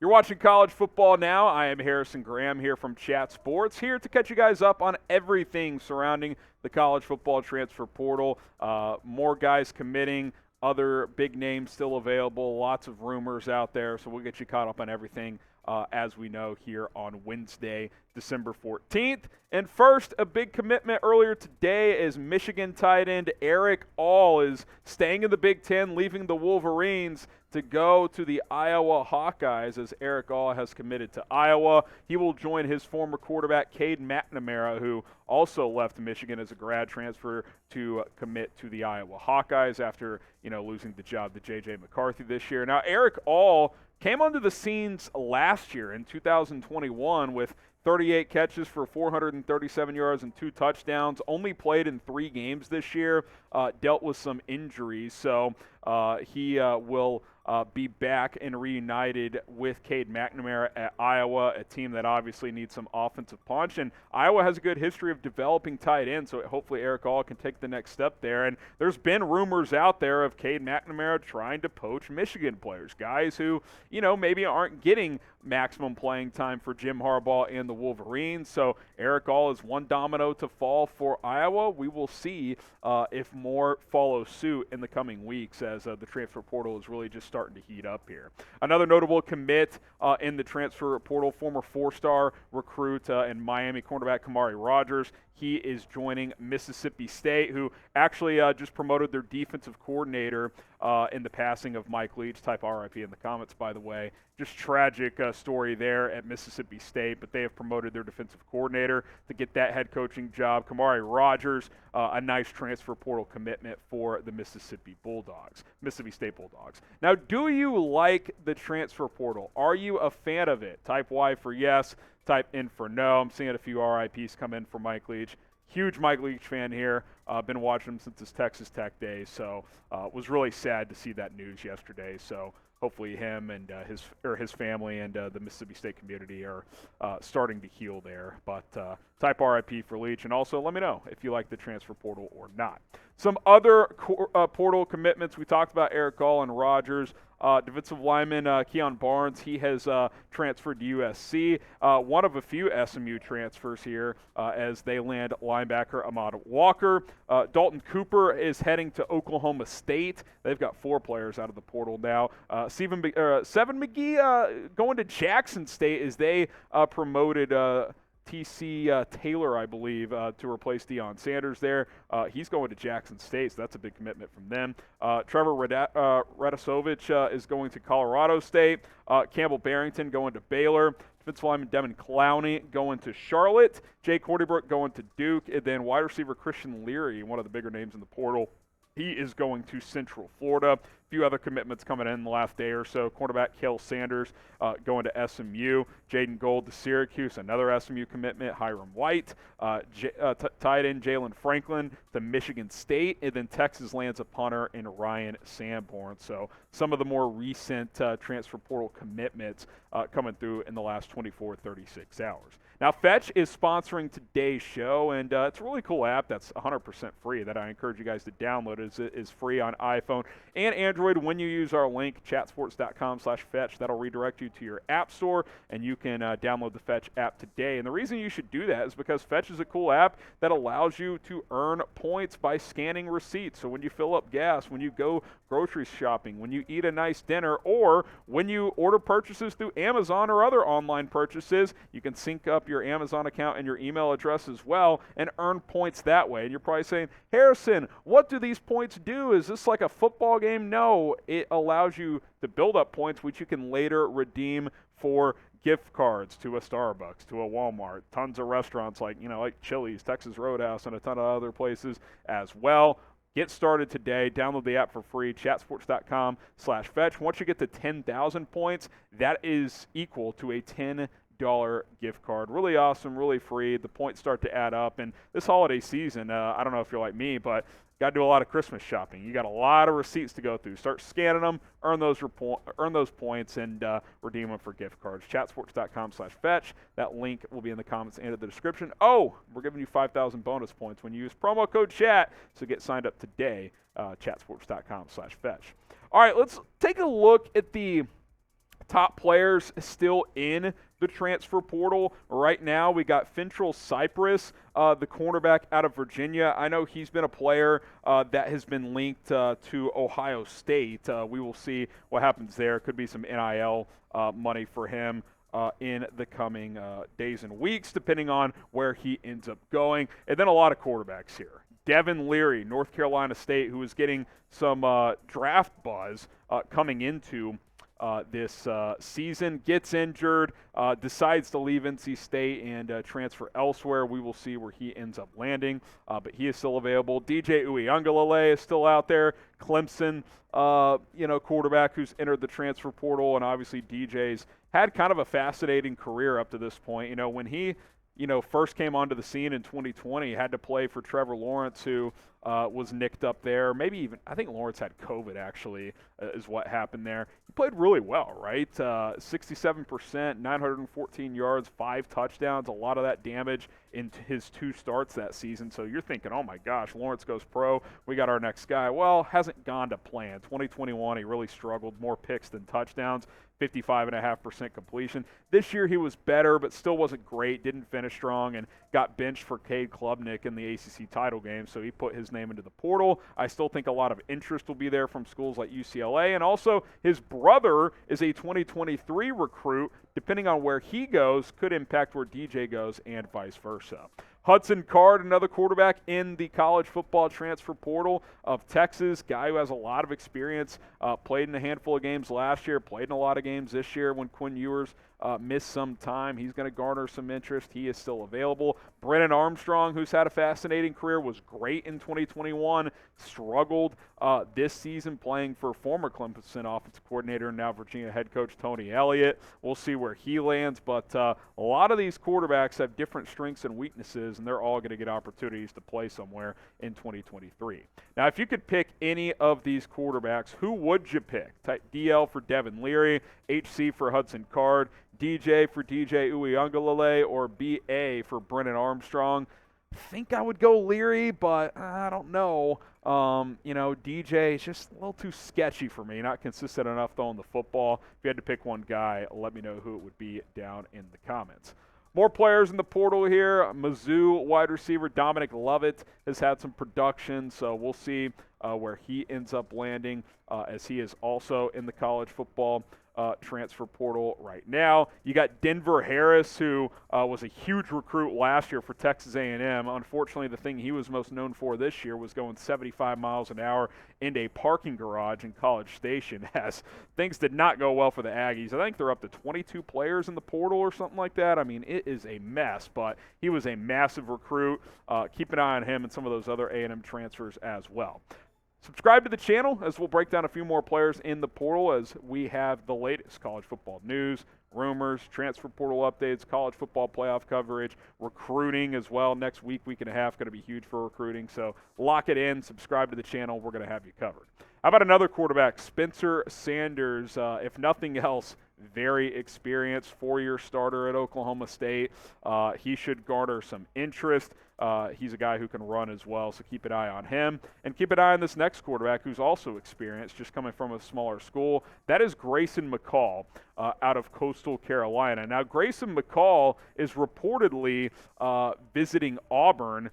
You're watching College Football Now. I am Harrison Graham here from Chat Sports, here to catch you guys up on everything surrounding the College Football Transfer Portal. More guys committing, other big names still available, lots of rumors out there, so we'll get you caught up on everything as we know here on Wednesday, December 14th. And first, a big commitment earlier today is Michigan tight end Erick is staying in the Big Ten, leaving the Wolverines to go to the Iowa Hawkeyes, as Erick has committed to Iowa. He will join his former quarterback Cade McNamara, who also left Michigan as a grad transfer to commit to the Iowa Hawkeyes after losing the job to J.J. McCarthy this year. Now, Erick came onto the scenes last year in 2021 with 38 catches for 437 yards and 2 touchdowns. Only played in 3 games this year. Dealt with some injuries, so he will be back and reunited with Cade McNamara at Iowa, a team that obviously needs some offensive punch. And Iowa has a good history of developing tight ends, so hopefully Erick can take the next step there. And there's been rumors out there of Cade McNamara trying to poach Michigan players, guys who, maybe aren't getting maximum playing time for Jim Harbaugh and the Wolverines. So Erick is one domino to fall for Iowa. We will see if more follow suit in the coming weeks as the transfer portal is really just starting to heat up here. Another notable commit in the transfer portal, former 4-star recruit and Miami cornerback Khamauri Rogers. He is joining Mississippi State, who actually just promoted their defensive coordinator in the passing of Mike Leach. Type RIP in the comments, by the way. Just tragic story there at Mississippi State, but they have promoted their defensive coordinator to get that head coaching job. Khamauri Rogers, a nice transfer portal commitment for the Mississippi State Bulldogs. Now, do you like the transfer portal? Are you a fan of it? Type Y for yes, type N for no. I'm seeing a few RIPs come in for Mike Leach. Huge Mike Leach fan here. Been watching him since his Texas Tech days, so was really sad to see that news yesterday. So hopefully him and his family and the Mississippi State community are starting to heal there. But type RIP for Leach, and also let me know if you like the transfer portal or not. Some other portal commitments. We talked about Erick and Rogers. Defensive lineman Kyon Barrs, he has transferred to USC. One of a few SMU transfers here as they land linebacker Ahmad Walker. Dalton Cooper is heading to Oklahoma State. They've got 4 players out of the portal now. Seven McGee going to Jackson State as they promoted T.C. Taylor, I believe, to replace Deion Sanders there. He's going to Jackson State, so that's a big commitment from them. Trevor Radosevich is going to Colorado State. Campbell Barrington going to Baylor. Defensive lineman Devin Clowney going to Charlotte. Hornibrook going to Duke. And then wide receiver Christian Leary, one of the bigger names in the portal. He is going to Central Florida. A few other commitments coming in the last day or so. Cornerback Cale Sanders going to SMU. Jaeden Gould to Syracuse, another SMU commitment. Hyrin White. Tight end Jaylan Franklin to Michigan State. And then Texas lands a punter in Ryan Sanborn. So some of the more recent transfer portal commitments coming through in the last 24, 36 hours. Now, Fetch is sponsoring today's show, and it's a really cool app that's 100% free that I encourage you guys to download. It is free on iPhone and Android when you use our link, chatsports.com/Fetch. That'll redirect you to your app store, and you can download the Fetch app today. And the reason you should do that is because Fetch is a cool app that allows you to earn points by scanning receipts. So when you fill up gas, when you go grocery shopping, when you eat a nice dinner, or when you order purchases through Amazon or other online purchases, you can sync up your Amazon account and your email address as well and earn points that way. And you're probably saying, Harrison, what do these points do? Is this like a football game? No, it allows you to build up points which you can later redeem for gift cards to a Starbucks, to a Walmart, tons of restaurants like Chili's, Texas Roadhouse, and a ton of other places as well. Get started today. Download the app for free, chatsports.com/Fetch. Once you get to 10,000 points, that is equal to a $10 gift card. Really awesome, really free. The points start to add up. And this holiday season, I don't know if you're like me, but got to do a lot of Christmas shopping. You got a lot of receipts to go through. Start scanning them, earn those points, and redeem them for gift cards. Chatsports.com/Fetch. That link will be in the comments and in the description. Oh, we're giving you 5,000 bonus points when you use promo code CHAT. So get signed up today. Chatsports.com/Fetch. All right, let's take a look at the top players still in the transfer portal right now. We got Fentrell Cypress, the cornerback out of Virginia. I know he's been a player that has been linked to Ohio State. We will see what happens there. Could be some NIL money for him in the coming days and weeks, depending on where he ends up going. And then a lot of quarterbacks here. Devin Leary, North Carolina State, who is getting some draft buzz coming into this season, gets injured, decides to leave NC State and transfer elsewhere. We will see where he ends up landing, but he is still available. DJ Uiagalelei is still out there. Clemson, quarterback who's entered the transfer portal, and obviously DJ's had kind of a fascinating career up to this point. When he first came onto the scene in 2020, had to play for Trevor Lawrence, who was nicked up there. Maybe even, I think Lawrence had COVID, actually, is what happened there. He played really well, right? 67%, 914 yards, 5 touchdowns, a lot of that damage in his 2 starts that season. So you're thinking, oh my gosh, Lawrence goes pro, we got our next guy. Well, hasn't gone to plan. 2021, he really struggled, more picks than touchdowns. 55.5% completion. This year he was better, but still wasn't great, didn't finish strong, and got benched for Cade Klubnik in the ACC title game, so he put his name into the portal. I still think a lot of interest will be there from schools like UCLA, and also his brother is a 2023 recruit. Depending on where he goes, could impact where DJ goes and vice versa. Hudson Card, another quarterback in the college football transfer portal of Texas, guy who has a lot of experience, played in a handful of games last year, played in a lot of games this year when Quinn Ewers missed some time. He's going to garner some interest. He is still available. Brennan Armstrong, who's had a fascinating career, was great in 2021, struggled this season playing for former Clemson offensive coordinator and now Virginia head coach Tony Elliott. We'll see where he lands, but a lot of these quarterbacks have different strengths and weaknesses, and they're all going to get opportunities to play somewhere in 2023. Now, if you could pick any of these quarterbacks, who would you pick? Type DL for Devin Leary, HC for Hudson Card, DJ for DJ Uiagalelei, or BA for Brennan Armstrong. I think I would go Leary, but I don't know. DJ is just a little too sketchy for me, not consistent enough throwing the football. If you had to pick one guy, let me know who it would be down in the comments. More players in the portal here. Mizzou wide receiver Dominic Lovett has had some production, so we'll see where he ends up landing as he is also in the college football transfer portal right now. You got Denver Harris, who was a huge recruit last year for Texas A&M. Unfortunately, the thing he was most known for this year was going 75 miles an hour into a parking garage in College Station, as things did not go well for the Aggies. I think they're up to 22 players in the portal or something like that. I mean, it is a mess, but he was a massive recruit. Keep an eye on him and some of those other A&M transfers as well. Subscribe to the channel as we'll break down a few more players in the portal as we have the latest college football news, rumors, transfer portal updates, college football playoff coverage, recruiting as well. Next week, week and a half, going to be huge for recruiting. So lock it in, subscribe to the channel. We're going to have you covered. How about another quarterback, Spencer Sanders? If nothing else, very experienced, 4-year starter at Oklahoma State. He should garner some interest. He's a guy who can run as well, so keep an eye on him. And keep an eye on this next quarterback who's also experienced, just coming from a smaller school. That is Grayson McCall out of Coastal Carolina. Now, Grayson McCall is reportedly visiting Auburn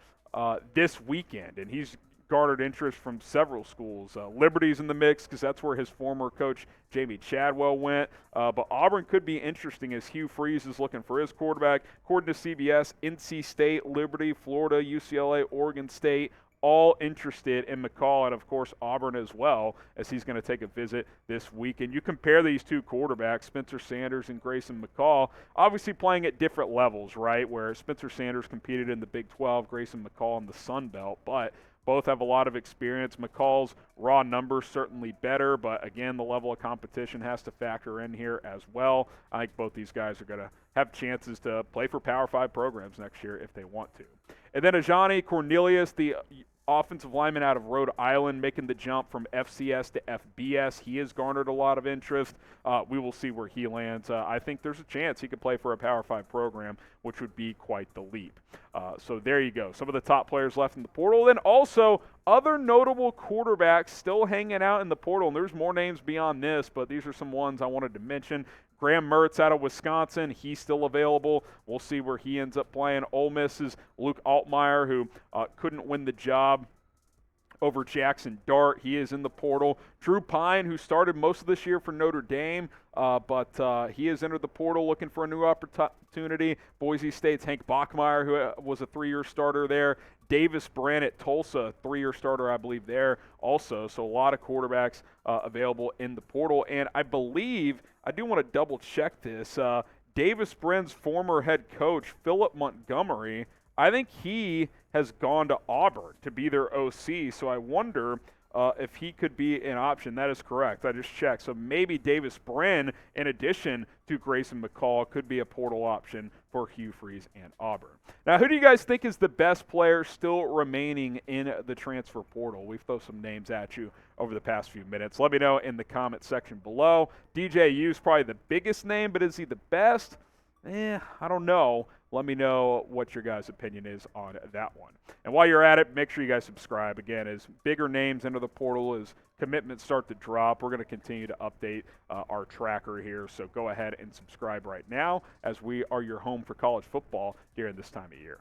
this weekend, and he's garnered interest from several schools. Liberty's in the mix because that's where his former coach Jamie Chadwell went. But Auburn could be interesting as Hugh Freeze is looking for his quarterback. According to CBS, NC State, Liberty, Florida, UCLA, Oregon State, all interested in McCall, and of course Auburn as well, as he's going to take a visit this week. And you compare these two quarterbacks, Spencer Sanders and Grayson McCall, obviously playing at different levels, right? Where Spencer Sanders competed in the Big 12, Grayson McCall in the Sun Belt, but both have a lot of experience. McCall's raw numbers certainly better, but again, the level of competition has to factor in here as well. I think both these guys are going to have chances to play for Power 5 programs next year if they want to. And then Ajani Cornelius, the offensive lineman out of Rhode Island, making the jump from FCS to FBS. He has garnered a lot of interest. We will see where he lands. I think there's a chance he could play for a Power 5 program, which would be quite the leap. So there you go. Some of the top players left in the portal. Then also other notable quarterbacks still hanging out in the portal. And there's more names beyond this, but these are some ones I wanted to mention. Graham Mertz out of Wisconsin, he's still available. We'll see where he ends up playing. Ole Miss's Luke Altmaier, who couldn't win the job over Jackson Dart. He is in the portal. Drew Pine, who started most of this year for Notre Dame, but he has entered the portal looking for a new opportunity. Boise State's Hank Bachmeier, who was a 3-year starter there. Davis Brand at Tulsa, 3-year starter, I believe, there also. So a lot of quarterbacks available in the portal. And I believe, I do want to double-check this, Davis Brand's former head coach, Philip Montgomery, I think he has gone to Auburn to be their OC, so I wonder if he could be an option. That is correct. I just checked. So maybe Davis Brin, in addition to Grayson McCall, could be a portal option for Hugh Freeze and Auburn. Now, who do you guys think is the best player still remaining in the transfer portal? We've thrown some names at you over the past few minutes. Let me know in the comment section below. DJ U is probably the biggest name, but is he the best? I don't know. Let me know what your guys' opinion is on that one. And while you're at it, make sure you guys subscribe. Again, as bigger names enter the portal, as commitments start to drop, we're going to continue to update our tracker here. So go ahead and subscribe right now, as we are your home for college football during this time of year.